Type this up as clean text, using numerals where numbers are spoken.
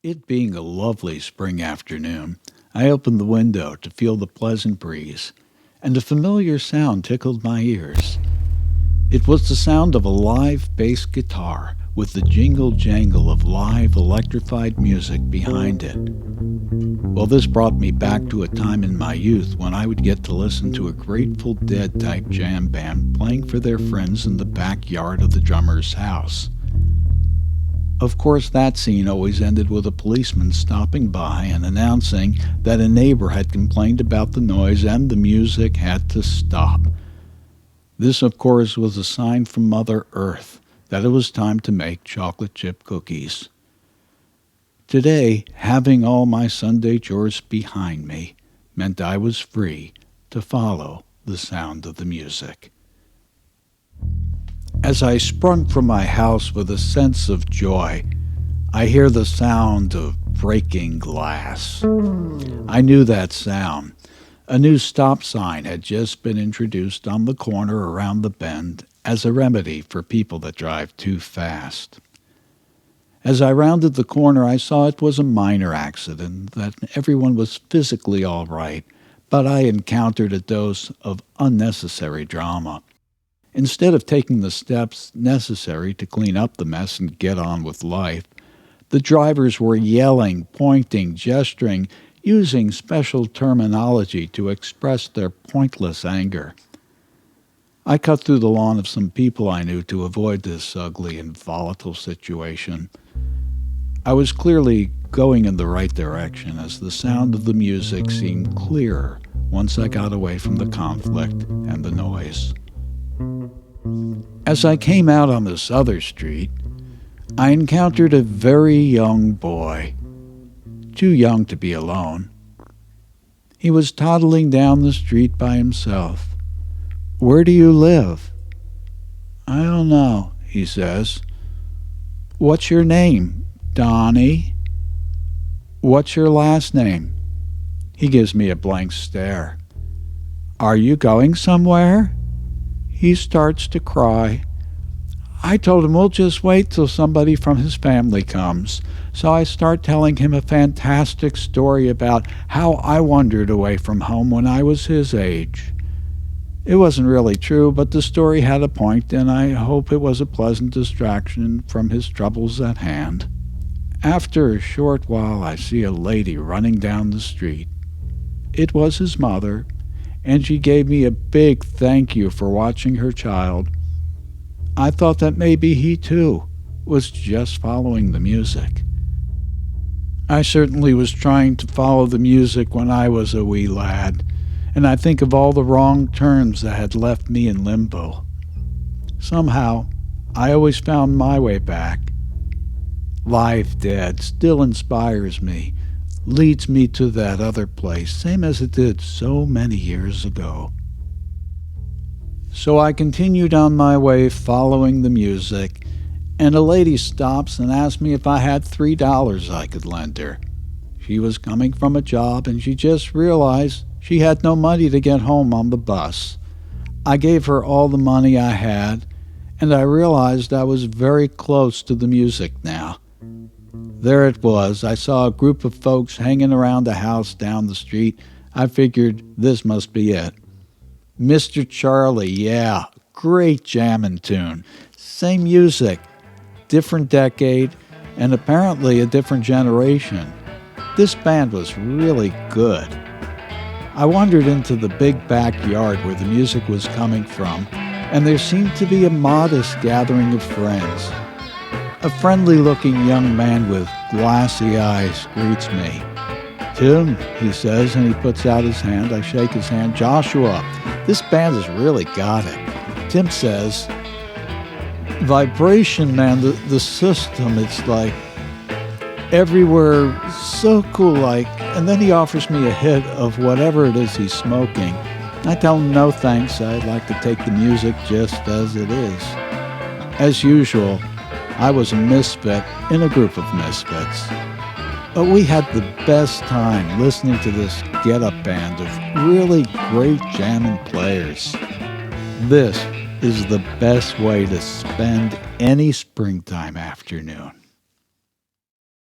It being a lovely spring afternoon, I opened the window to feel the pleasant breeze, and a familiar sound tickled my ears. It was the sound of a live bass guitar with the jingle jangle of live electrified music behind it. Well, this brought me back to a time in my youth when I would get to listen to a Grateful Dead type jam band playing for their friends in the backyard of the drummer's house. Of course, that scene always ended with a policeman stopping by and announcing that a neighbor had complained about the noise and the music had to stop. This, of course, was a sign from Mother Earth that it was time to make chocolate chip cookies. Today, having all my Sunday chores behind me meant I was free to follow the sound of the music. As I sprung from my house with a sense of joy, I hear the sound of breaking glass. I knew that sound. A new stop sign had just been introduced on the corner around the bend as a remedy for people that drive too fast. As I rounded the corner, I saw it was a minor accident, that everyone was physically all right, but I encountered a dose of unnecessary drama. Instead of taking the steps necessary to clean up the mess and get on with life, the drivers were yelling, pointing, gesturing, using special terminology to express their pointless anger. I cut through the lawn of some people I knew to avoid this ugly and volatile situation. I was clearly going in the right direction as the sound of the music seemed clearer once I got away from the conflict and the noise. As I came out on this other street, I encountered a very young boy, too young to be alone. He was toddling down the street by himself. "Where do you live?" "I don't know," he says. "What's your name?" "Donnie." "What's your last name?" He gives me a blank stare. "Are you going somewhere?" He starts to cry. I told him we'll just wait till somebody from his family comes. So I start telling him a fantastic story about how I wandered away from home when I was his age. It wasn't really true, but the story had a point, and I hope it was a pleasant distraction from his troubles at hand. After a short while, I see a lady running down the street. It was his mother, and she gave me a big thank you for watching her child. I thought that maybe he, too, was just following the music. I certainly was trying to follow the music when I was a wee lad, and I think of all the wrong turns that had left me in limbo. Somehow, I always found my way back. Live Dead still inspires me, leads me to that other place, same as it did so many years ago. So I continued on my way following the music, and a lady stops and asks me if I had $3 I could lend her. She was coming from a job and she just realized she had no money to get home on the bus. I gave her all the money I had, and I realized I was very close to the music now. There it was. I saw a group of folks hanging around a house down the street. I figured this must be it. Mr. Charlie, yeah, great jammin' tune. Same music, different decade, and apparently a different generation. This band was really good. I wandered into the big backyard where the music was coming from, and there seemed to be a modest gathering of friends. A friendly-looking young man with glassy eyes greets me. "Tim," he says, and he puts out his hand. I shake his hand. "Joshua, this band has really got it." Tim says, "Vibration, man, the system, it's like everywhere, so cool, like." And then he offers me a hit of whatever it is he's smoking. I tell him no thanks, I'd like to take the music just as it is. As usual, I was a misfit in a group of misfits. But we had the best time listening to this get-up band of really great jamming players. This is the best way to spend any springtime afternoon.